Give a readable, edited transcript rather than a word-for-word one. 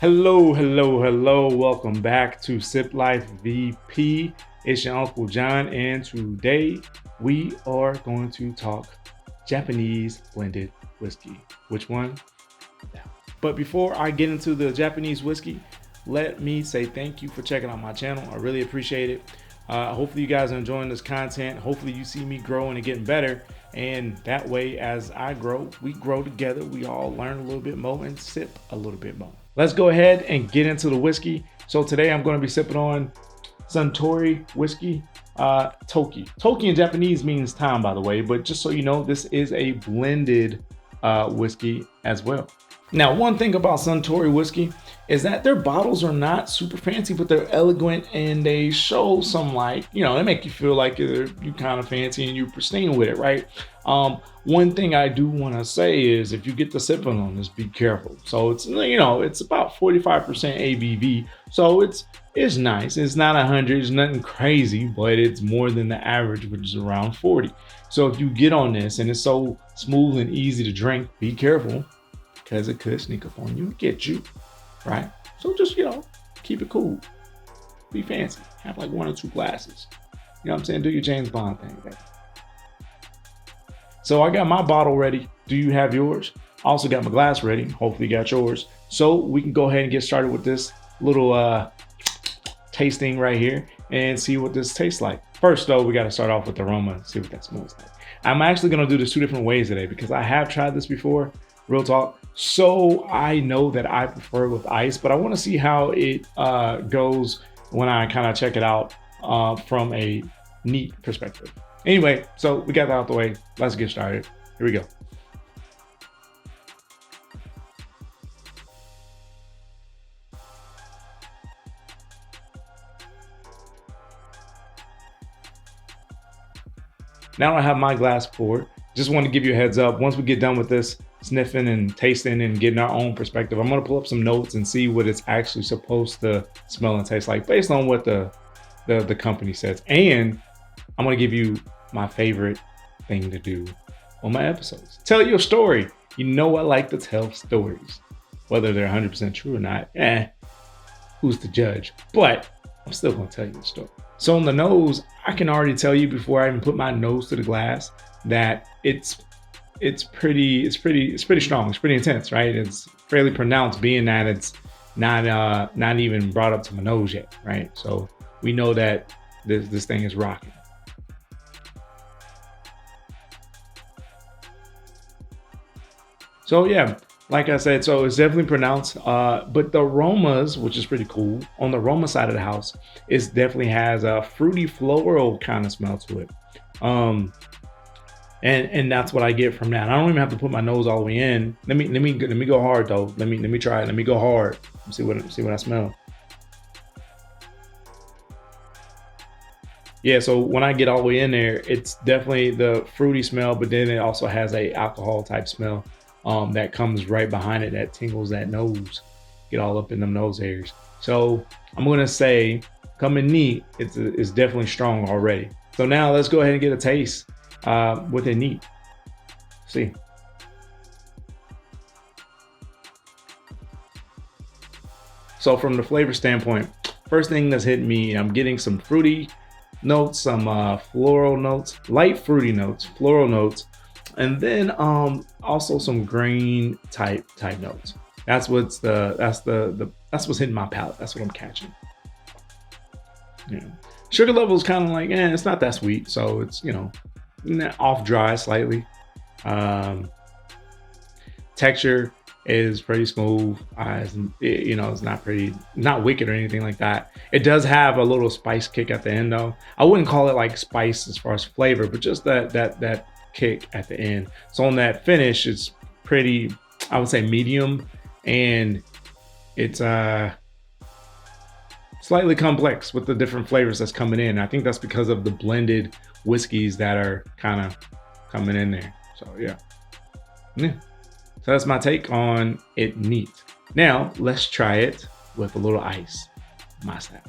Hello. Welcome back to Siplife VP. It's your Uncle John, and today we are going to talk Japanese blended whiskey. Which one? Yeah. But before I get into the Japanese whiskey, let me say thank you for checking out my channel. I really appreciate it. Hopefully you guys are enjoying this content. Hopefully you see me growing and getting better. And that way, as I grow, we grow together. We all learn a little bit more and sip a little bit more. Let's go ahead and get into the whiskey. So today I'm going to be sipping on Suntory whiskey, Toki. Toki in Japanese means time, by the way, but just so you know, this is a blended whiskey as well. Now, one thing about Suntory whiskey is that their bottles are not super fancy, but they're elegant and they show some, like, you know, they make you feel like you're kind of fancy and you're pristine with it, right? One thing I do want to say is if you get the sipping on this, be careful. So it's, you know, it's about 45% ABV. So it's nice. It's not 100, it's nothing crazy, but it's more than the average, which is around 40. So if you get on this and it's so smooth and easy to drink, be careful, because it could sneak up on you and get you, right? So just, you know, keep it cool. Be fancy. Have like 1 or 2 glasses. You know what I'm saying? Do your James Bond thing, baby. So I got my bottle ready. Do you have yours? I also got my glass ready. Hopefully you got yours. So we can go ahead and get started with this little tasting right here and see what this tastes like. First though, we got to start off with the aroma, see what that smells like. I'm actually going to do this 2 different ways today because I have tried this before, real talk. So I know that I prefer with ice, but I want to see how it goes when I kind of check it out from a neat perspective. Anyway, so we got that out the way. Let's get started. Here we go. Now I have my glass poured. Just want to give you a heads up. Once we get done with this sniffing and tasting and getting our own perspective, I'm going to pull up some notes and see what it's actually supposed to smell and taste like based on what the company says. And I'm going to give you my favorite thing to do on my episodes. Tell your story. You know I like to tell stories. Whether they're 100% true or not, who's the judge? But I'm still going to tell you the story. So on the nose, I can already tell you before I even put my nose to the glass that it's pretty strong. It's pretty intense, right? It's fairly pronounced, being that it's not even brought up to my nose yet, right? So we know that this thing is rocking. So yeah, like I said, so it's definitely pronounced, but the aromas, which is pretty cool, on the aroma side of the house, it definitely has a fruity floral kind of smell to it. And that's what I get from that. I don't even have to put my nose all the way in. Let me go hard though. Let me try it. Let me go hard. See what I smell. Yeah, so when I get all the way in there, it's definitely the fruity smell, but then it also has a alcohol type smell that comes right behind it that tingles that nose, get all up in them nose hairs. So I'm gonna say, coming neat, it's definitely strong already. So now let's go ahead and get a taste with it neat. See. So from the flavor standpoint, first thing that's hitting me, I'm getting some fruity notes, some floral notes, light fruity notes, floral notes, and then also some green type notes. That's what's hitting my palate. That's what I'm catching. Yeah. Sugar level is kind of like, it's not that sweet, so it's, you know, off dry slightly. Texture is pretty smooth. You know, it's not wicked or anything like that. It does have a little spice kick at the end though. I wouldn't call it like spice as far as flavor, but just that kick at the end. So on that finish, it's pretty, I would say medium, and it's slightly complex with the different flavors that's coming in. I think that's because of the blended whiskeys that are kind of coming in there. So yeah. So that's my take on it neat. Now let's try it with a little ice, my style.